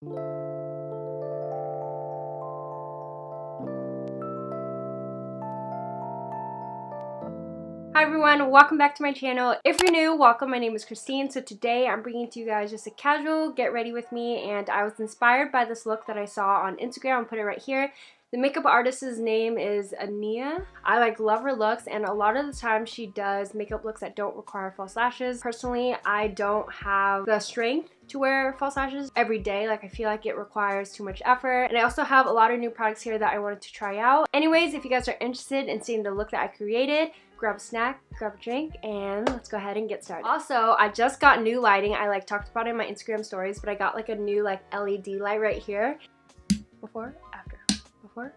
Hi everyone, welcome back to my channel. If you're new, welcome. My name is Christine. So today I'm bringing to you guys just a casual get ready with me, and I was inspired by this look that I saw on Instagram. I'll put it right here. The makeup artist's name is Ania. I love her looks, and a lot of the time she does makeup looks that don't require false lashes. Personally, I don't have the strength to wear false lashes every day. I feel like it requires too much effort, and I also have a lot of new products here that I wanted to try out. Anyways, if you guys are interested in seeing the look that I created, grab a snack, grab a drink, and let's go ahead and get started. Also, I just got new lighting. I talked about it in my Instagram stories, but I got a new LED light right here. Before, after, before,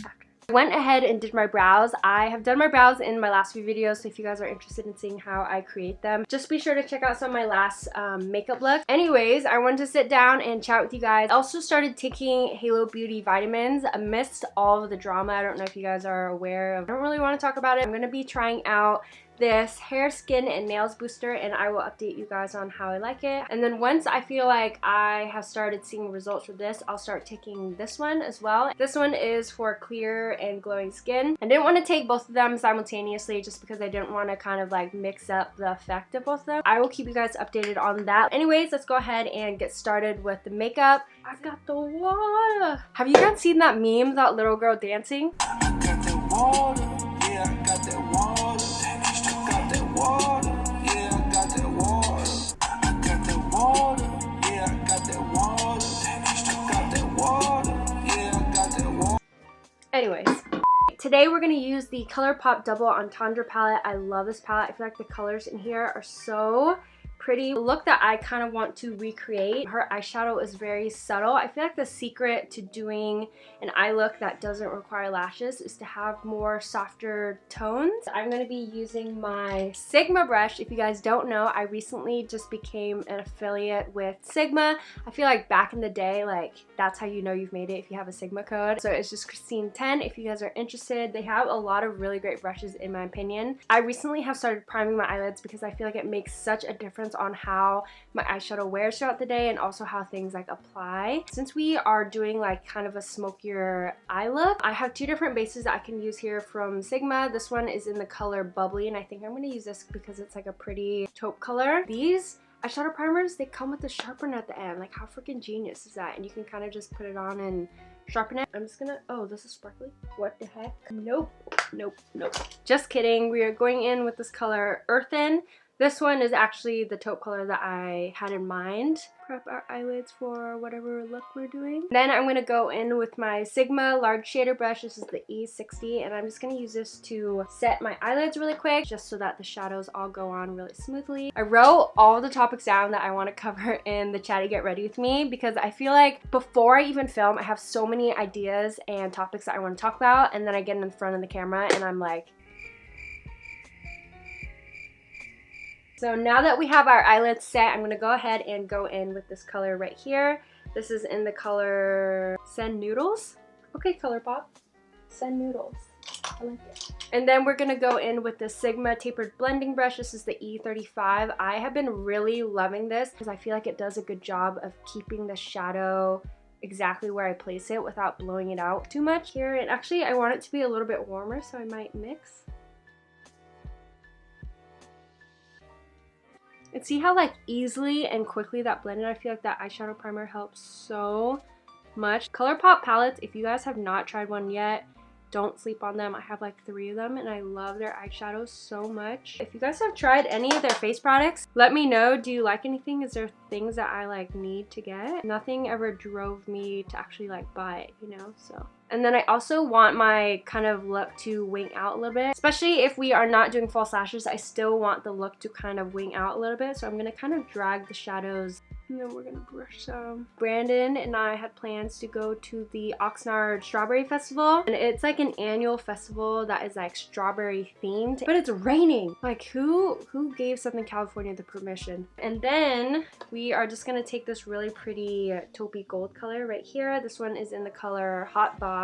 after. I went ahead and did my brows. I have done my brows in my last few videos, so if you guys are interested in seeing how I create them, just be sure to check out some of my last makeup looks. Anyways, I wanted to sit down and chat with you guys. I also started taking Halo Beauty vitamins amidst all of the drama. I don't know if you guys are aware of. I don't really want to talk about it. I'm going to be trying out this hair, skin, and nails booster, and I will update you guys on how I like it. And then once I feel like I have started seeing results with this, I'll start taking this one as well. This one is for clear and glowing skin. I didn't want to take both of them simultaneously just because I didn't want to kind of mix up the effect of both of them. I will keep you guys updated on that. Anyways, let's go ahead and get started with the makeup. I've got the water. Have you guys seen that meme, that little girl dancing? I got that water, yeah, I got that water. Anyways, today we're going to use the ColourPop Double Entendre palette. I love this palette. I feel like the colors in here are so pretty. The look that I kind of want to recreate, her eyeshadow is very subtle. I feel like the secret to doing an eye look that doesn't require lashes is to have more softer tones. I'm going to be using my Sigma brush. If you guys don't know, I recently just became an affiliate with Sigma. I feel like back in the day, that's how you know you've made it, if you have a Sigma code. So it's just Christine10 if you guys are interested. They have a lot of really great brushes in my opinion. I recently have started priming my eyelids because I feel like it makes such a difference on how my eyeshadow wears throughout the day and also how things apply. Since we are doing kind of a smokier eye look, I have two different bases that I can use here from Sigma. This one is in the color Bubbly, and I think I'm going to use this because it's a pretty taupe color. These eyeshadow primers, they come with a sharpener at the end. How freaking genius is that? And you can kind of just put it on and sharpen it. I'm just gonna, oh, this is sparkly. What the heck? Nope, nope, nope. Just kidding. We are going in with this color Earthen. This one is actually the taupe color that I had in mind. Prep our eyelids for whatever look we're doing. Then I'm going to go in with my Sigma large shader brush. This is the E60, and I'm just going to use this to set my eyelids really quick, just so that the shadows all go on really smoothly. I wrote all the topics down that I want to cover in the Chatty Get Ready With Me, because I feel like before I even film, I have so many ideas and topics that I want to talk about, and then I get in front of the camera and I'm like, so now that we have our eyelids set, I'm going to go ahead and go in with this color right here. This is in the color Send Noodles. Okay, ColourPop. Send Noodles. I like it. And then we're going to go in with the Sigma Tapered Blending Brush. This is the E35. I have been really loving this because I feel like it does a good job of keeping the shadow exactly where I place it without blowing it out too much here. And actually, I want it to be a little bit warmer, so I might mix. And see how easily and quickly that blended? I feel like that eyeshadow primer helps so much. ColourPop palettes, if you guys have not tried one yet, don't sleep on them. I have 3 of them and I love their eyeshadows so much. If you guys have tried any of their face products, let me know. Do you like anything? Is there things that I need to get? Nothing ever drove me to actually buy it, you know, so. And then I also want my kind of look to wing out a little bit. Especially if we are not doing false lashes, I still want the look to kind of wing out a little bit. So I'm going to kind of drag the shadows, and then we're going to brush some. Brandon and I had plans to go to the Oxnard Strawberry Festival. And it's an annual festival that is strawberry themed. But it's raining. Who gave Southern California the permission? And then we are just going to take this really pretty taupey gold color right here. This one is in the color Hot Bod.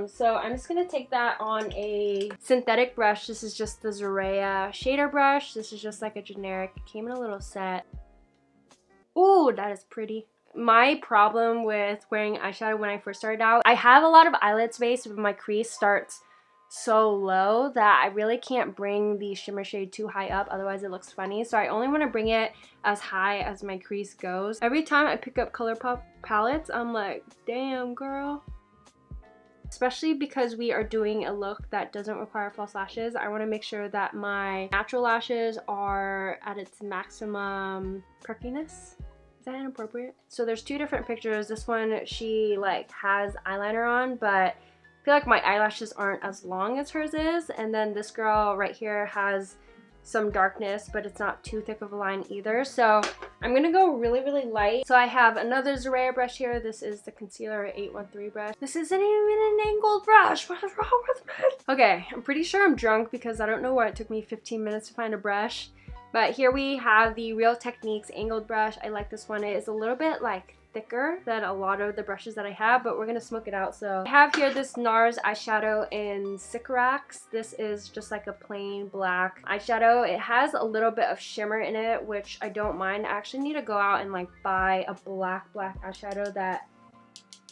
So I'm just gonna take that on a synthetic brush. This is just the Zorea shader brush. This is just a generic, it came in a little set. Ooh, that is pretty. My problem with wearing eyeshadow when I first started out, I have a lot of eyelid space, but my crease starts so low that I really can't bring the shimmer shade too high up, otherwise it looks funny. So I only want to bring it as high as my crease goes. Every time I pick up ColourPop palettes, I'm like, damn girl. Especially because we are doing a look that doesn't require false lashes, I want to make sure that my natural lashes are at its maximum perkiness. Is that inappropriate? So there's two different pictures. This one, she like has eyeliner on, but I feel like my eyelashes aren't as long as hers is. And then this girl right here has some darkness, but it's not too thick of a line either. So I'm gonna go really, really light. So I have another Zuraya brush here. This is the Concealer 813 brush. This isn't even an angled brush. What is wrong with me? Okay, I'm pretty sure I'm drunk because I don't know why it took me 15 minutes to find a brush. But here we have the Real Techniques angled brush. I like this one. It is a little bit like thicker than a lot of the brushes that I have, but we're gonna smoke it out. So I have here this NARS eyeshadow in Sycorax. This is just like a plain black eyeshadow. It has a little bit of shimmer in it, which I don't mind. I actually need to go out and like buy a black eyeshadow that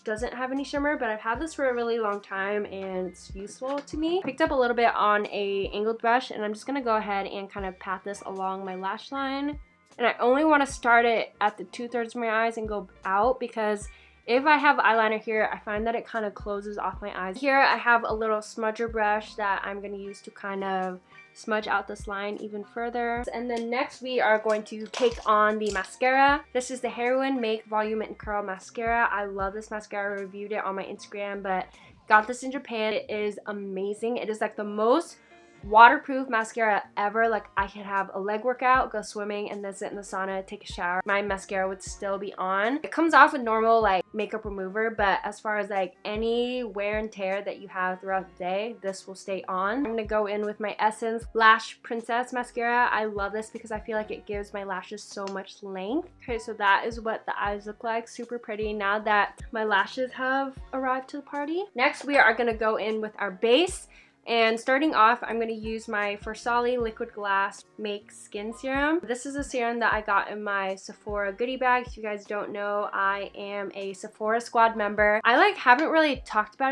doesn't have any shimmer, but I've had this for a really long time and it's useful to me. Picked up a little bit on a angled brush, and I'm just gonna go ahead and kind of pat this along my lash line. And I only want to start it at the 2/3 of my eyes and go out, because if I have eyeliner here, I find that it kind of closes off my eyes. Here I have a little smudger brush that I'm going to use to kind of smudge out this line even further. And then next we are going to take on the mascara. This is the Heroine Make Volume and Curl Mascara. I love this mascara. I reviewed it on my Instagram, but got this in Japan. It is amazing. It is like the most waterproof mascara ever. Like, I could have a leg workout, go swimming, and then sit in the sauna, take a shower. My mascara would still be on. It comes off a normal like makeup remover, but as far as like any wear and tear that you have throughout the day, this will stay on. I'm gonna go in with my Essence Lash Princess mascara. I love this because I feel like it gives my lashes so much length. Okay, so that is what the eyes look like. Super pretty now that my lashes have arrived to the party. Next we are gonna go in with our base. And starting off, I'm going to use my Versali Liquid Glass Make Skin Serum. This is a serum that I got in my Sephora goodie bag. If you guys don't know, I am a Sephora Squad member. I like haven't really talked about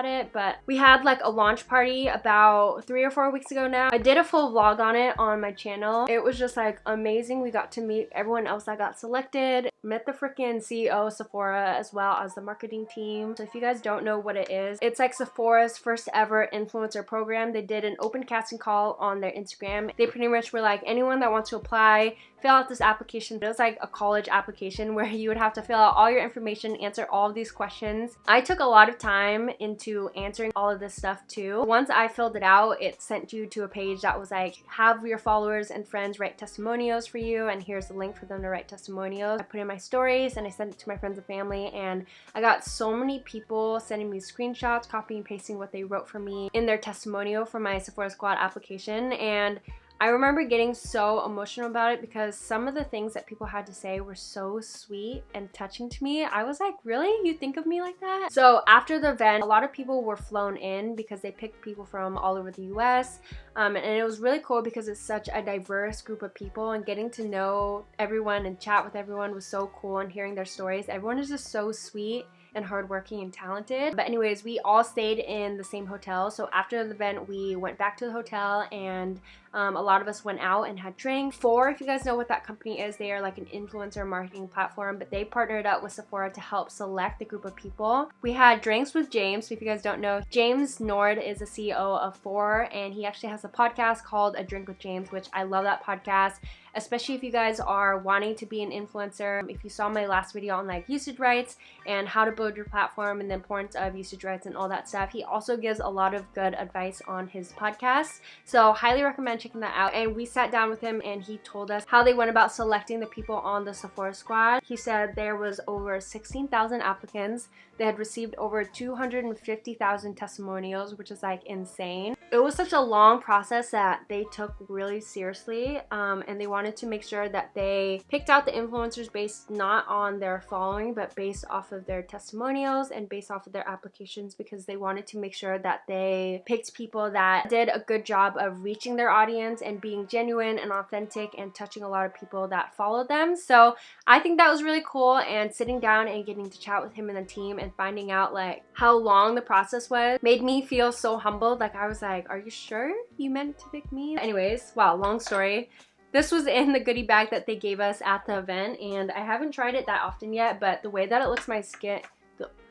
it, but we had like a launch party about 3 or 4 weeks ago now. I did a full vlog on it on my channel. It was just like amazing. We got to meet everyone else that got selected. Met the freaking CEO of Sephora as well as the marketing team. So if you guys don't know what it is, it's like Sephora's first ever influencer program. They did an open casting call on their Instagram. They pretty much were like, anyone that wants to apply, fill out this application. It was like a college application where you would have to fill out all your information, answer all of these questions. I took a lot of time into answering all of this stuff too. Once I filled it out, it sent you to a page that was like, have your followers and friends write testimonials for you, and here's the link for them to write testimonials. I put in my stories and I sent it to my friends and family, and I got so many people sending me screenshots, copying and pasting what they wrote for me in their testimonial for my Sephora Squad application. And I remember getting so emotional about it because some of the things that people had to say were so sweet and touching to me. I was like, really? You think of me like that? So after the event, a lot of people were flown in because they picked people from all over the US. And it was really cool because it's such a diverse group of people, and getting to know everyone and chat with everyone was so cool, and hearing their stories. Everyone is just so sweet and hardworking and talented. But anyways, we all stayed in the same hotel. So after the event, we went back to the hotel, and a lot of us went out and had drinks. If you guys know what that company is, they are like an influencer marketing platform, but they partnered up with Sephora to help select the group of people. We had drinks with James. So if you guys don't know, James Nord is the CEO of Four, and he actually has a podcast called A Drink with James, which I love that podcast, especially if you guys are wanting to be an influencer. If you saw my last video on like usage rights and how to build your platform and the importance of usage rights and all that stuff, he also gives a lot of good advice on his podcast. So highly recommend checking that out. And we sat down with him and he told us how they went about selecting the people on the Sephora Squad. He said there was over 16,000 applicants. They had received over 250,000 testimonials, which is like insane. It was such a long process that they took really seriously, and they wanted wanted to make sure that they picked out the influencers based not on their following, but based off of their testimonials and based off of their applications, because they wanted to make sure that they picked people that did a good job of reaching their audience and being genuine and authentic and touching a lot of people that followed them. So I think that was really cool, and sitting down and getting to chat with him and the team and finding out like how long the process was made me feel so humbled. Like I was like, are you sure you meant to pick me? Anyways, wow, long story. This was in the goodie bag that they gave us at the event, and I haven't tried it that often yet, but the way that it looks my skin,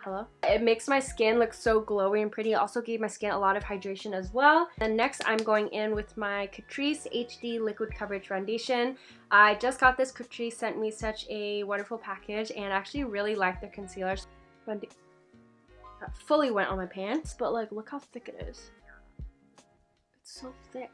hello? It makes my skin look so glowy and pretty. It also gave my skin a lot of hydration as well. And next I'm going in with my Catrice HD Liquid Coverage Foundation. I just got this. Catrice sent me such a wonderful package, and I actually really like their concealers. That fully went on my pants, but like look how thick it is. It's so thick.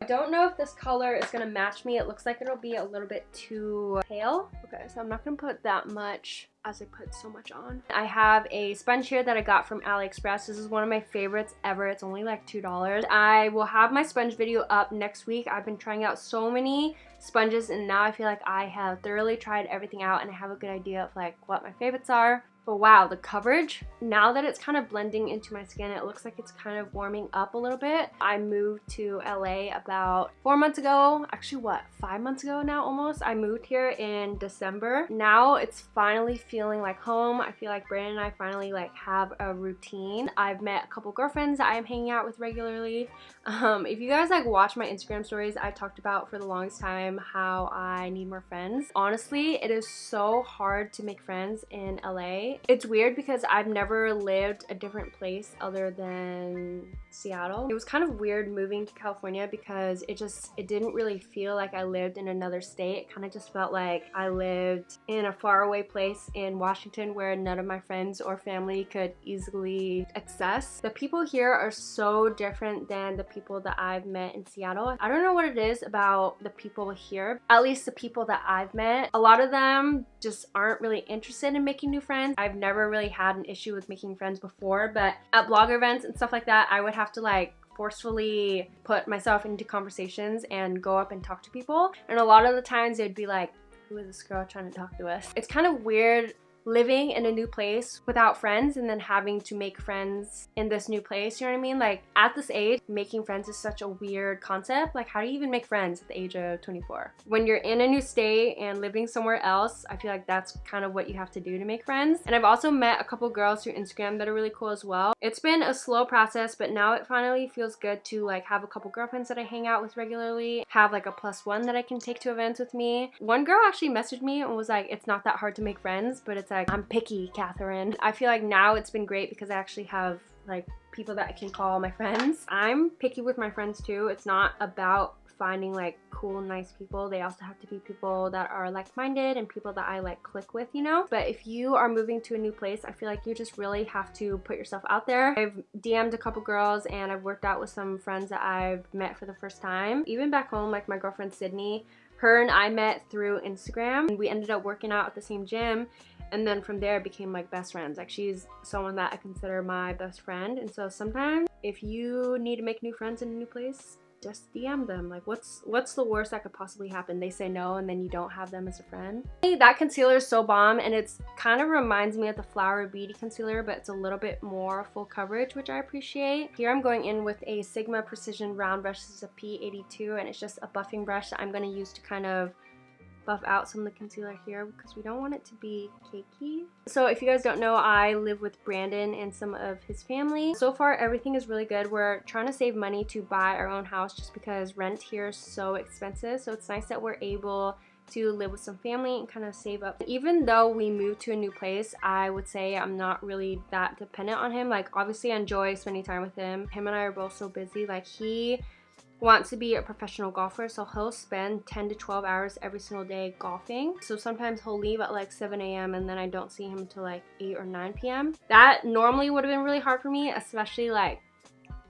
I don't know if this color is gonna match me. It looks like it'll be a little bit too pale. Okay, so I'm not gonna put that much as I put so much on. I have a sponge here that I got from Aliepress. This is one of my favorites ever. It's only like $2. I will have my sponge video up next week. I've been trying out so many sponges, and now I feel like I have thoroughly tried everything out and I have a good idea of like what my favorites are. But wow, the coverage, now that it's kind of blending into my skin, it looks like it's kind of warming up a little bit. I moved to LA about 4 months ago. Actually, what, 5 months ago now almost? I moved here in December. Now it's finally feeling like home. I feel like Brandon and I finally like have a routine. I've met a couple girlfriends that I'm hanging out with regularly. If you guys like watch my Instagram stories, I talked about for the longest time how I need more friends. Honestly, it is so hard to make friends in LA. It's weird because I've never lived a different place other than Seattle. It was kind of weird moving to California because it didn't really feel like I lived in another state. It kind of just felt like I lived in a faraway place in Washington where none of my friends or family could easily access. The people here are so different than the people that I've met in Seattle. I don't know what it is about the people here, at least the people that I've met. A lot of them just aren't really interested in making new friends. I've never really had an issue with making friends before, but at blogger events and stuff like that, I would have to like forcefully put myself into conversations and go up and talk to people. And a lot of the times they'd be like, who is this girl trying to talk to us? It's kind of weird living in a new place without friends and then having to make friends in this new place, you know what I mean? Like at this age, making friends is such a weird concept. Like how do you even make friends at the age of 24? When you're in a new state and living somewhere else, I feel like that's kind of what you have to do to make friends. And I've also met a couple girls through Instagram that are really cool as well. It's been a slow process, but now it finally feels good to like have a couple girlfriends that I hang out with regularly, have like a +1 that I can take to events with me. One girl actually messaged me and was like, it's not that hard to make friends, but it's like, I'm picky, Catherine. I feel like now it's been great because I actually have like people that I can call my friends. I'm picky with my friends too. It's not about finding like cool, nice people. They also have to be people that are like-minded and people that I like click with, you know? But if you are moving to a new place, I feel like you just really have to put yourself out there. I've DM'd a couple girls and I've worked out with some friends that I've met for the first time. Even back home, like my girlfriend Sydney, her and I met through Instagram and we ended up working out at the same gym. And then from there became like best friends. Like she's someone that I consider my best friend. And so sometimes if you need to make new friends in a new place, just DM them. Like what's the worst that could possibly happen? They say no and then you don't have them as a friend. That concealer is so bomb, and it's kind of reminds me of the Flower Beauty concealer, but it's a little bit more full coverage, which I appreciate. Here I'm going in with a Sigma Precision Round Brush. This is a P82 and it's just a buffing brush that I'm going to use to kind of buff out some of the concealer here because we don't want it to be cakey. So if you guys don't know, I live with Brandon and some of his family. So far everything is really good. We're trying to save money to buy our own house just because rent here is so expensive. So it's nice that we're able to live with some family and kind of save up. Even though we moved to a new place, I would say I'm not really that dependent on him. Like obviously I enjoy spending time with him. Him and I are both so busy. Like he wants to be a professional golfer, so he'll spend 10 to 12 hours every single day golfing. So sometimes he'll leave at like 7 a.m. and then I don't see him until like 8 or 9 p.m. That normally would have been really hard for me, especially like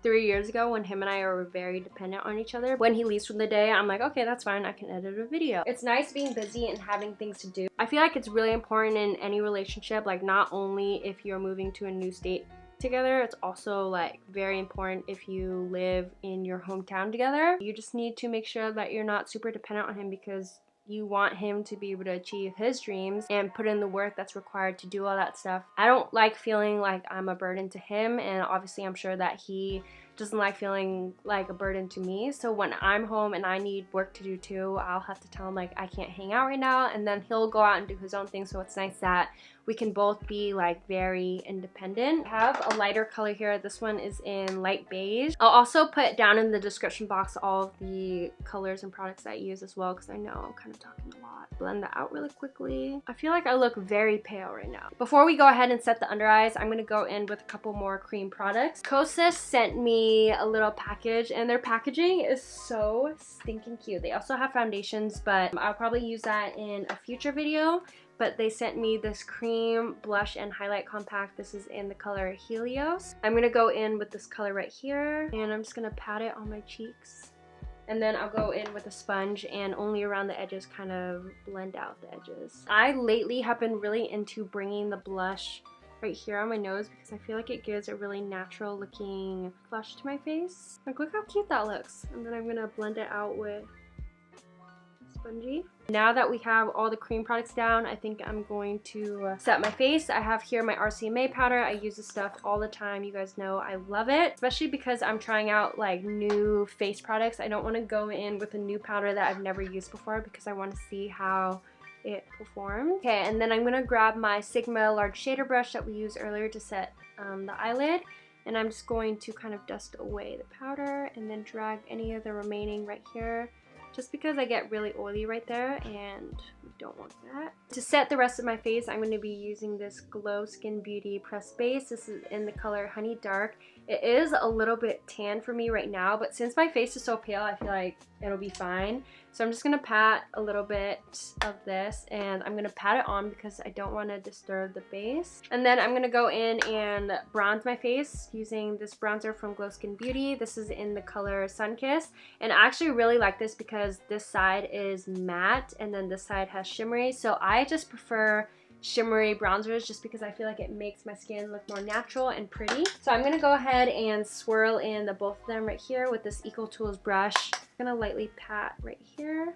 3 years ago when him and I were very dependent on each other. When he leaves for the day, I'm like, okay, that's fine, I can edit a video. It's nice being busy and having things to do. I feel like it's really important in any relationship, like not only if you're moving to a new state together. It's also like very important if you live in your hometown together. You just need to make sure that you're not super dependent on him, because you want him to be able to achieve his dreams and put in the work that's required to do all that stuff. I don't like feeling like I'm a burden to him, and obviously I'm sure that he doesn't like feeling like a burden to me. So when I'm home and I need work to do too, I'll have to tell him like I can't hang out right now, and then he'll go out and do his own thing. So it's nice that we can both be like very independent. I have a lighter color here. This one is in light beige. I'll also put down in the description box all of the colors and products that I use as well, because I know I'm kind of talking a lot. Blend that out really quickly. I feel like I look very pale right now. Before we go ahead and set the under eyes, I'm gonna go in with a couple more cream products. Kosas sent me a little package, and their packaging is so stinking cute. They also have foundations, but I'll probably use that in a future video. But they sent me this cream blush and highlight compact. This is in the color Helios. I'm gonna go in with this color right here, and I'm just gonna pat it on my cheeks. And then I'll go in with a sponge and only around the edges kind of blend out the edges. I lately have been really into bringing the blush right here on my nose, because I feel like it gives a really natural looking flush to my face. Like, look how cute that looks. And then I'm gonna blend it out with spongy. Now that we have all the cream products down, I think I'm going to set my face. I have here my RCMA powder. I use this stuff all the time. You guys know I love it, especially because I'm trying out like new face products. I don't want to go in with a new powder that I've never used before, because I want to see how it performs. Okay, and then I'm gonna grab my Sigma large shader brush that we used earlier to set the eyelid, and I'm just going to kind of dust away the powder and then drag any of the remaining right here, just because I get really oily right there and we don't want that. To set the rest of my face, I'm going to be using this Glow Skin Beauty Pressed Base. This is in the color Honey Dark. It is a little bit tan for me right now, but since my face is so pale, I feel like it'll be fine. So I'm just going to pat a little bit of this, and I'm going to pat it on because I don't want to disturb the base. And then I'm going to go in and bronze my face using this bronzer from Glow Skin Beauty. This is in the color Sunkissed, and I actually really like this because this side is matte and then this side has shimmery. So I just prefer shimmery bronzers just because I feel like it makes my skin look more natural and pretty. So I'm gonna go ahead and swirl in the both of them right here with this Eco Tools brush. I'm gonna lightly pat right here.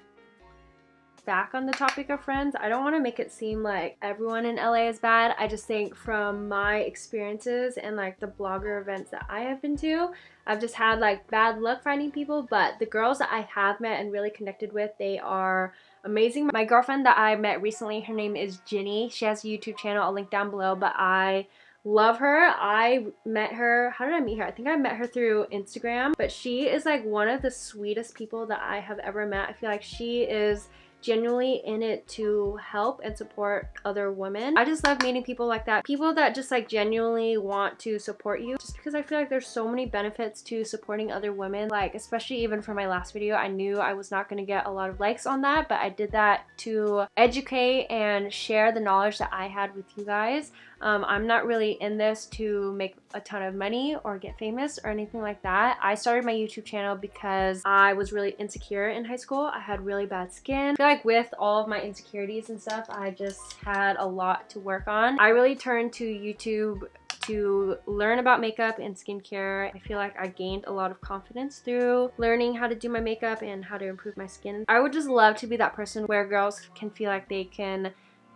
Back on the topic of friends, I don't want to make it seem like everyone in LA is bad. I just think from my experiences and like the blogger events that I have been to, I've just had like bad luck finding people. But the girls that I have met and really connected with, they are amazing. My girlfriend that I met recently, her name is Ginny. She has a YouTube channel, I'll link down below, but I love her. I met her, how did I meet her? I think I met her through Instagram, but she is like one of the sweetest people that I have ever met. I feel like she is genuinely in it to help and support other women. I just love meeting people like that. People that just like genuinely want to support you, just because I feel like there's so many benefits to supporting other women. Like, especially even for my last video, I knew I was not going to get a lot of likes on that, but I did that to educate and share the knowledge that I had with you guys. I'm not really in this to make a ton of money or get famous or anything like that. I started my YouTube channel because I was really insecure in high school. I had really bad skin. I feel like with all of my insecurities and stuff, I just had a lot to work on. I really turned to YouTube to learn about makeup and skincare. I feel like I gained a lot of confidence through learning how to do my makeup and how to improve my skin. I would just love to be that person where girls can feel like they can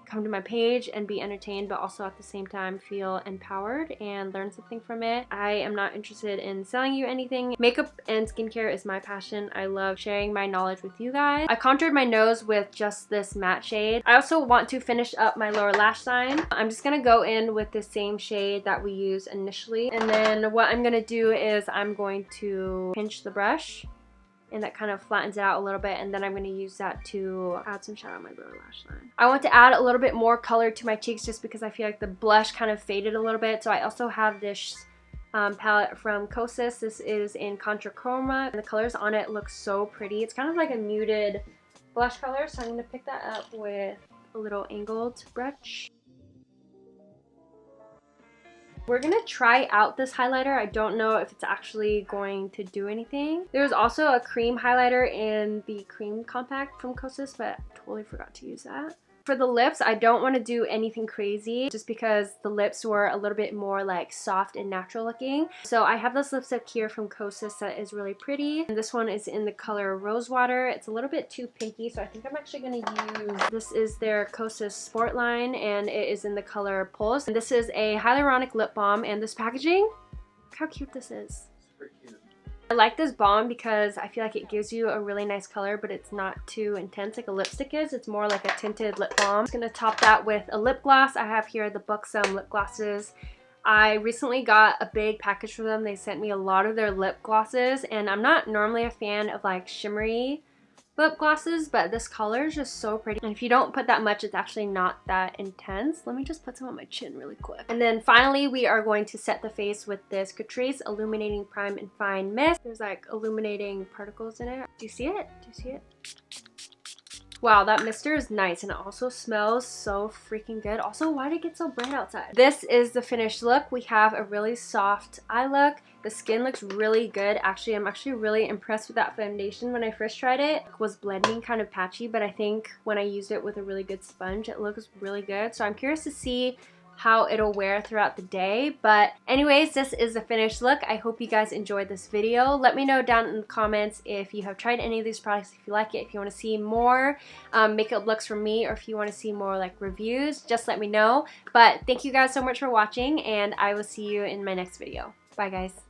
come to my page and be entertained, but also at the same time feel empowered and learn something from it. I am not interested in selling you anything. Makeup and skincare is my passion. I love sharing my knowledge with you guys. I contoured my nose with just this matte shade. I also want to finish up my lower lash line. I'm just gonna go in with the same shade that we used initially, and then what I'm gonna do is I'm going to pinch the brush, and that kind of flattens it out a little bit, and then I'm going to use that to add some shadow on my lower lash line. I want to add a little bit more color to my cheeks just because I feel like the blush kind of faded a little bit. So I also have this palette from Kosas. This is in Contra Chroma, and the colors on it look so pretty. It's kind of like a muted blush color, so I'm going to pick that up with a little angled brush. We're gonna try out this highlighter. I don't know if it's actually going to do anything. There's also a cream highlighter in the cream compact from Kosas, but I totally forgot to use that. For the lips, I don't want to do anything crazy just because the lips were a little bit more like soft and natural looking. So I have this lipstick here from Kosas that is really pretty. And this one is in the color Rosewater. It's a little bit too pinky, so I think I'm actually going to use, this is their Kosas Sport line, and it is in the color Pulse. And this is a hyaluronic lip balm, and this packaging, look how cute this is. Super cute. I like this balm because I feel like it gives you a really nice color, but it's not too intense like a lipstick is. It's more like a tinted lip balm. I'm just gonna top that with a lip gloss. I have here the Buxom lip glosses. I recently got a big package from them. They sent me a lot of their lip glosses, and I'm not normally a fan of like shimmery lip glosses, but this color is just so pretty. And if you don't put that much, it's actually not that intense. Let me just put some on my chin really quick. And then finally, we are going to set the face with this Catrice Illuminating Prime and Fine Mist. There's like illuminating particles in it. Do you see it? Do you see it? Wow, that mister is nice, and it also smells so freaking good. Also, why did it get so bright outside? This is the finished look. We have a really soft eye look. The skin looks really good. Actually, I'm actually really impressed with that foundation. When I first tried it, it was blending kind of patchy, but I think when I used it with a really good sponge, it looks really good. So I'm curious to see how it'll wear throughout the day. But anyways, this is the finished look. I hope you guys enjoyed this video. Let me know down in the comments if you have tried any of these products, if you like it, if you want to see more makeup looks from me, or if you want to see more like reviews, just let me know. But thank you guys so much for watching, and I will see you in my next video. Bye guys.